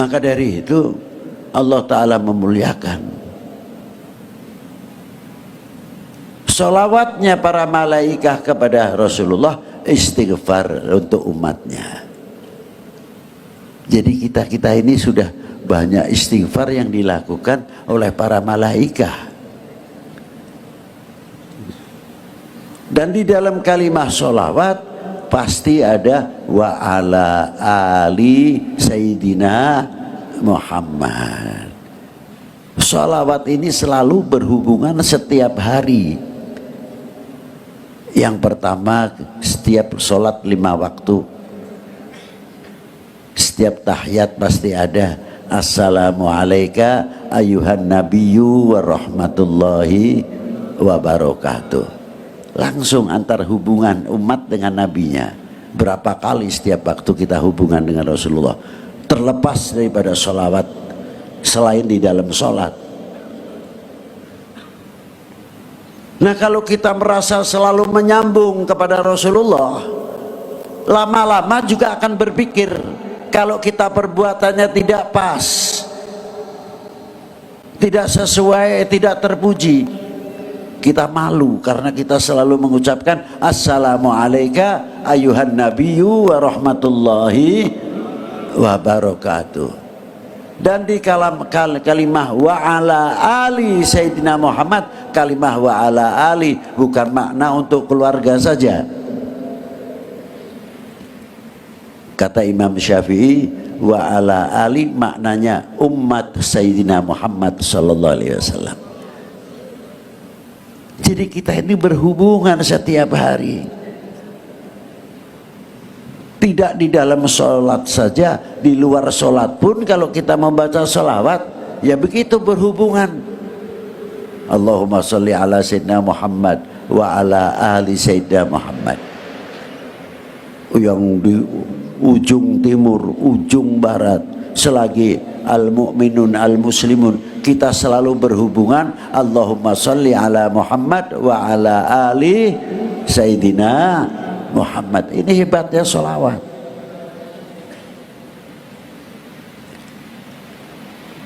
Maka dari itu Allah Ta'ala memuliakan. Sholawatnya para malaikat kepada Rasulullah istighfar untuk umatnya. Jadi kita ini sudah banyak istighfar yang dilakukan oleh para malaikat. Dan di dalam kalimat sholawat pasti ada wa ala ali sayyidina Muhammad. Sholawat ini selalu berhubungan setiap hari. Yang pertama, setiap sholat 5 waktu, setiap tahiyat pasti ada assalamualaikum ayuhan nabiyyu wa rahmatullahi wa barakatuh. Langsung antar hubungan umat dengan nabinya. Berapa kali setiap waktu kita hubungan dengan Rasulullah, terlepas daripada sholawat selain di dalam sholat. Nah, kalau kita merasa selalu menyambung kepada Rasulullah, lama-lama juga akan berpikir kalau kita perbuatannya tidak pas, tidak sesuai, tidak terpuji, kita malu karena kita selalu mengucapkan assalamualaikum ayuhan nabiyyu wa rahmatullahi wa barakatuh. Dan di kalimah wa ala ali sayyidina Muhammad, kalimah wa ala ali bukan makna untuk keluarga saja. Kata Imam Syafi'i, wa ala ali maknanya umat sayyidina Muhammad sallallahu alaihi wasallam. Jadi kita ini berhubungan setiap hari. Tidak di dalam sholat saja, di luar sholat pun kalau kita membaca sholawat, ya begitu berhubungan. Allahumma sholli ala sayyidina Muhammad wa ala ali sayyidina Muhammad. Yang di ujung timur, ujung barat, selagi al-mu'minun al-muslimun, kita selalu berhubungan Allahumma sholli ala Muhammad wa ala ali sayyidina Muhammad. Ini hebatnya sholawat.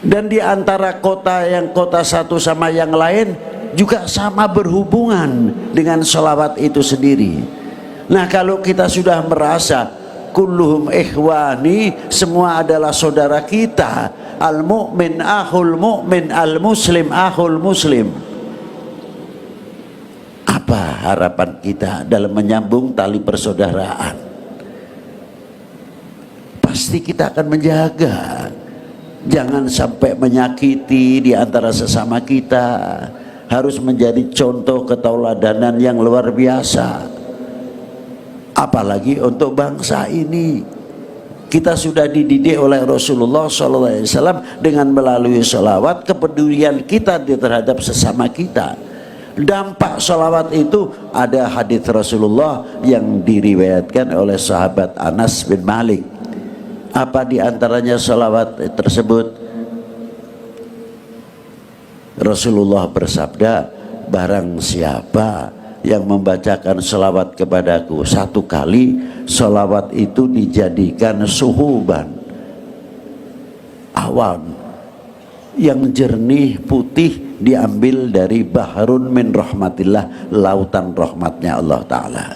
Dan di antara kota satu sama yang lain juga sama berhubungan dengan sholawat itu sendiri. Nah, kalau kita sudah merasa kulluhum ikhwani, semua adalah saudara kita, al mu'min akhul mu'min, al muslim akhul muslim, apa harapan kita dalam menyambung tali persaudaraan? Pasti kita akan menjaga jangan sampai menyakiti di antara sesama kita. Harus menjadi contoh keteladanan yang luar biasa, apalagi untuk bangsa ini. Kita sudah dididik oleh Rasulullah SAW dengan melalui sholawat, kepedulian kita terhadap sesama kita. Dampak sholawat itu ada hadis Rasulullah yang diriwayatkan oleh sahabat Anas bin Malik. Apa diantaranya sholawat tersebut? Rasulullah bersabda, barang siapa yang membacakan sholawat kepadaku 1 kali, sholawat itu dijadikan suhuban, awan yang jernih putih, diambil dari bahrun min rahmatillah, lautan rahmatnya Allah Ta'ala.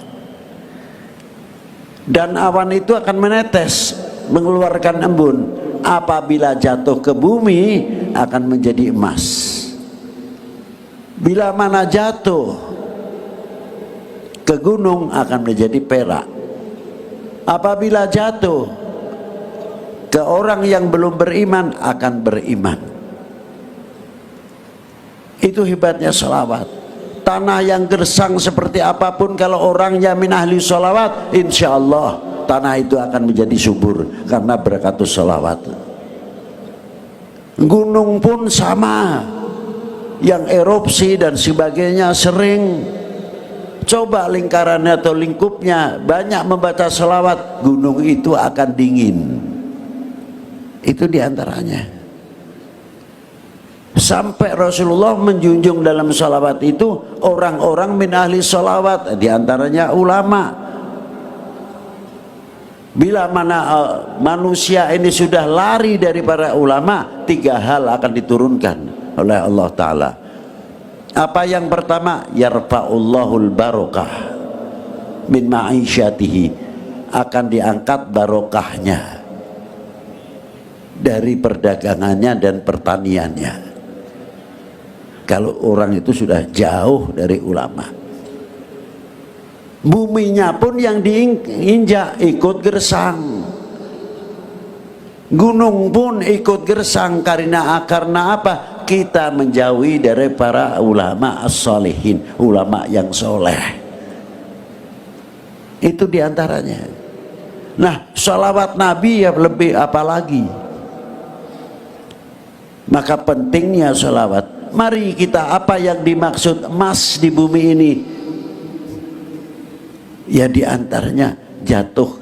Dan awan itu akan menetes, mengeluarkan embun. Apabila jatuh ke bumi akan menjadi emas. Bila mana jatuh ke gunung akan menjadi perak. Apabila jatuh ke orang yang belum beriman akan beriman. Itu hebatnya sholawat. Tanah yang gersang seperti apapun, kalau orangnya min ahli sholawat, insya Allah tanah itu akan menjadi subur karena berakatus sholawat. Gunung pun sama, yang erupsi dan sebagainya sering. Coba lingkarannya atau lingkupnya banyak membaca sholawat, gunung itu akan dingin. Itu diantaranya. Sampai Rasulullah menjunjung dalam sholawat itu orang-orang min ahli sholawat, diantaranya ulama. Bila mana manusia ini sudah lari dari para ulama, 3 hal akan diturunkan oleh Allah Ta'ala. Apa yang pertama? Yarfa'ullahul barokah min ma'isyatihi, akan diangkat barokahnya dari perdagangannya dan pertaniannya. Kalau orang itu sudah jauh dari ulama, buminya pun yang diinjak ikut gersang, gunung pun ikut gersang. Karena apa? Kita menjauhi dari para ulama as-salihin, ulama yang soleh. Itu diantaranya. Nah, sholawat Nabi ya lebih apalagi. Maka pentingnya sholawat. Mari kita, apa yang dimaksud emas di bumi ini? Ya diantaranya jatuh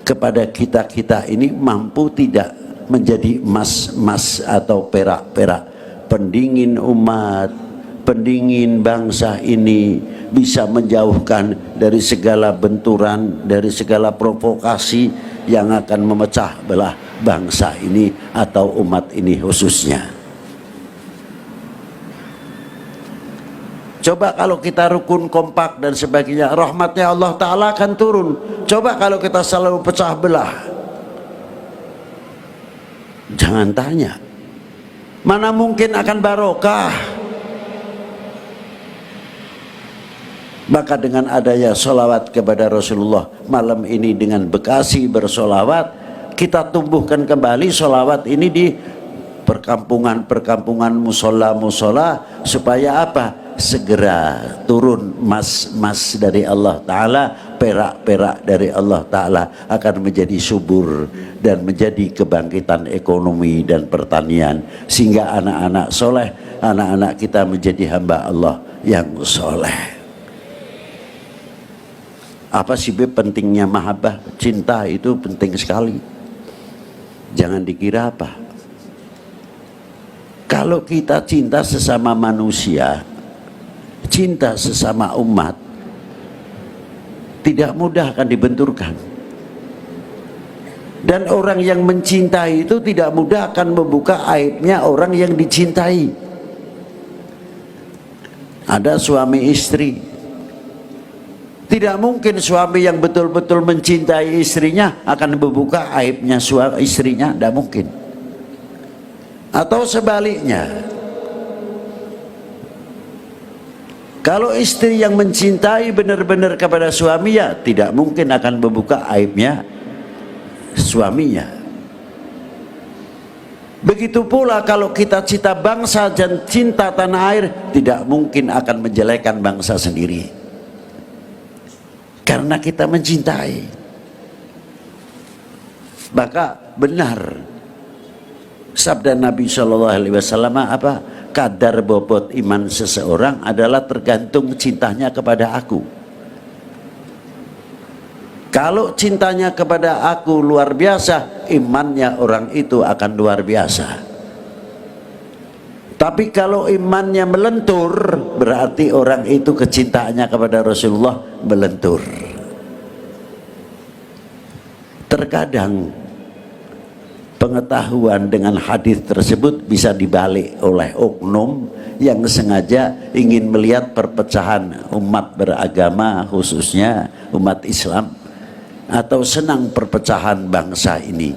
kepada kita ini mampu tidak menjadi emas atau perak-perak, pendingin umat, pendingin bangsa ini, bisa menjauhkan dari segala benturan, dari segala provokasi yang akan memecah belah bangsa ini atau umat ini khususnya. Coba kalau kita rukun, kompak dan sebagainya, rahmatnya Allah Ta'ala akan turun. Coba kalau kita selalu pecah belah, jangan tanya, mana mungkin akan barokah. Maka dengan adanya sholawat kepada Rasulullah malam ini, dengan Bekasi bersolawat, kita tumbuhkan kembali sholawat ini di perkampungan-perkampungan, musola-musola, supaya apa? Segera turun emas dari Allah Ta'ala, perak-perak dari Allah Ta'ala, akan menjadi subur dan menjadi kebangkitan ekonomi dan pertanian, sehingga anak-anak soleh, anak-anak kita menjadi hamba Allah yang soleh. Apa sih pentingnya mahabbah? Cinta itu penting sekali. Jangan dikira apa. Kalau kita cinta sesama manusia, cinta sesama umat, tidak mudah akan dibenturkan. Dan orang yang mencintai itu tidak mudah akan membuka aibnya orang yang dicintai. Ada suami istri, tidak mungkin suami yang betul-betul mencintai istrinya akan membuka aibnya istrinya, tidak mungkin. Atau sebaliknya, kalau istri yang mencintai benar-benar kepada suami, ya tidak mungkin akan membuka aibnya suaminya. Begitu pula kalau kita cinta bangsa dan cinta tanah air, tidak mungkin akan menjelekkan bangsa sendiri, karena kita mencintai. Maka benar sabda Nabi SAW, apa? Kadar bobot iman seseorang adalah tergantung cintanya kepada aku. Kalau cintanya kepada aku luar biasa, imannya orang itu akan luar biasa. Tapi kalau imannya melentur, berarti orang itu kecintaannya kepada Rasulullah melentur. Terkadang pengetahuan dengan hadis tersebut bisa dibalik oleh oknum yang sengaja ingin melihat perpecahan umat beragama, khususnya umat Islam, atau senang perpecahan bangsa ini.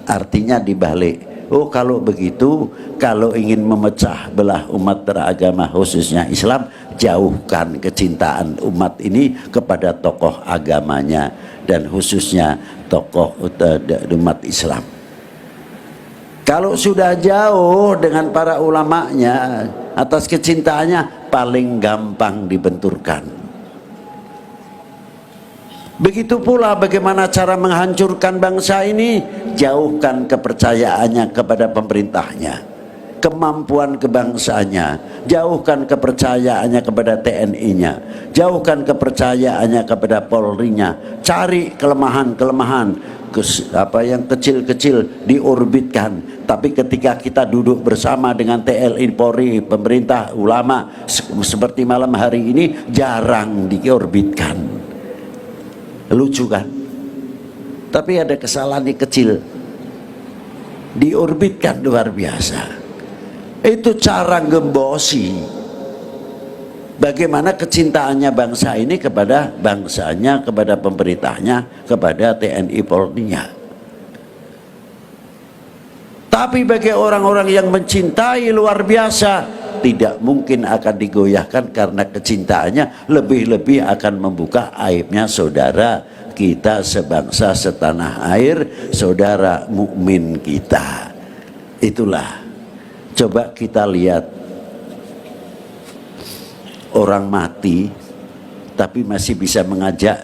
Artinya dibalik, oh kalau begitu, kalau ingin memecah belah umat beragama khususnya Islam, jauhkan kecintaan umat ini kepada tokoh agamanya dan khususnya tokoh umat Islam. Kalau sudah jauh dengan para ulamanya, atas kecintaannya paling gampang dibenturkan. Begitu pula bagaimana cara menghancurkan bangsa ini, jauhkan kepercayaannya kepada pemerintahnya, kemampuan kebangsaannya, jauhkan kepercayaannya kepada TNI-nya, jauhkan kepercayaannya kepada Polri-nya, cari kelemahan-kelemahan, apa yang kecil-kecil diorbitkan. Tapi ketika kita duduk bersama dengan TNI, Polri, pemerintah, ulama, seperti malam hari ini, jarang diorbitkan. Lucu kan? Tapi ada kesalahan yang kecil, diorbitkan luar biasa. Itu cara gembosi bagaimana kecintaannya bangsa ini kepada bangsanya, kepada pemerintahnya, kepada TNI Polri-nya. Tapi bagi orang-orang yang mencintai luar biasa, tidak mungkin akan digoyahkan karena kecintaannya lebih-lebih akan membuka aibnya saudara kita sebangsa setanah air, saudara mukmin kita. Itulah, coba kita lihat orang mati tapi masih bisa mengajak,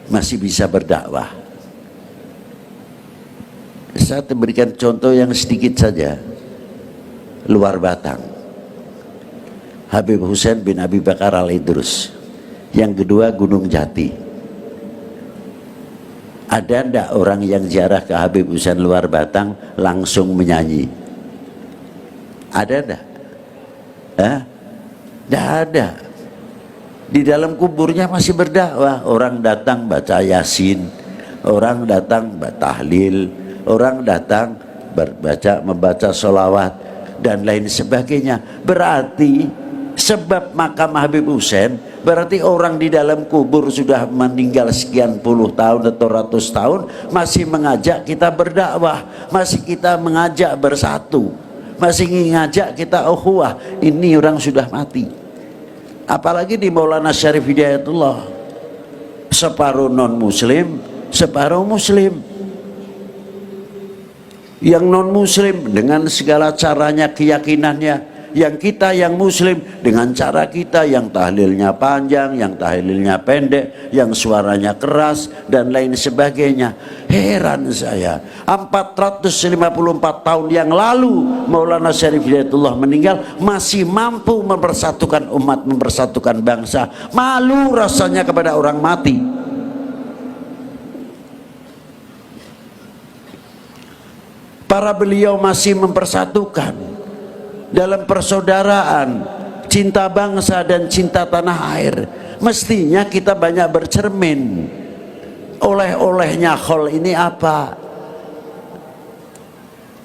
masih bisa berdakwah. Saya berikan contoh yang sedikit saja. Luar Batang, Habib Hussein bin Abi Bakar Al-Idrus. Yang kedua Gunung Jati. Ada ndak orang yang ziarah ke Habib Hussein Luar Batang langsung menyanyi? Ada ndak? Ndak ada. Di dalam kuburnya masih berdakwah. Orang datang baca Yasin, orang datang tahlil, orang datang membaca sholawat dan lain sebagainya. Berarti sebab makam Habib Hussein, berarti orang di dalam kubur sudah meninggal sekian puluh tahun atau ratus tahun masih mengajak kita berdakwah, masih kita mengajak bersatu, masih ngajak kita ukhuwah. Ini orang sudah mati. Apalagi di Maulana Syarif Hidayatullah, separuh non muslim, separuh muslim. Yang non muslim dengan segala caranya, keyakinannya, yang kita yang muslim dengan cara kita, yang tahlilnya panjang, yang tahlilnya pendek, yang suaranya keras dan lain sebagainya. Heran saya, 454 tahun yang lalu Maulana Syarif Hidayatullah meninggal, masih mampu mempersatukan umat, mempersatukan bangsa. Malu rasanya kepada orang mati. Para beliau masih mempersatukan dalam persaudaraan, cinta bangsa dan cinta tanah air. Mestinya kita banyak bercermin. Oleh-olehnya khol ini apa?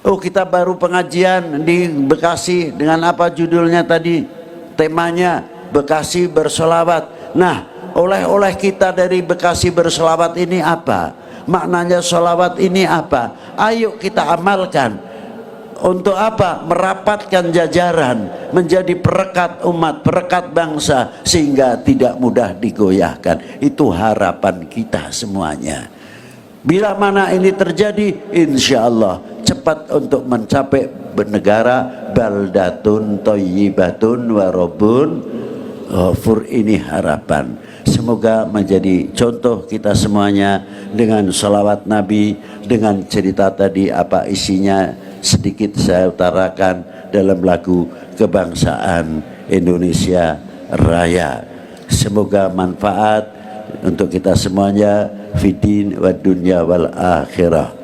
Oh, kita baru pengajian di Bekasi dengan apa judulnya tadi? Temanya Bekasi bersolawat. Nah, oleh-oleh kita dari Bekasi bersolawat ini apa? Maknanya solawat ini apa? Ayo kita amalkan. Untuk apa? Merapatkan jajaran, menjadi perekat umat, perekat bangsa, sehingga tidak mudah digoyahkan. Itu harapan kita semuanya. Bila mana ini terjadi, insya Allah cepat untuk mencapai bernegara baldatun thayyibatun warobun ghafur. Ini harapan. Semoga menjadi contoh kita semuanya dengan salawat Nabi, dengan cerita tadi apa isinya sedikit saya utarakan dalam lagu kebangsaan Indonesia Raya. Semoga manfaat untuk kita semuanya, fiddin wa dunya wal akhirah.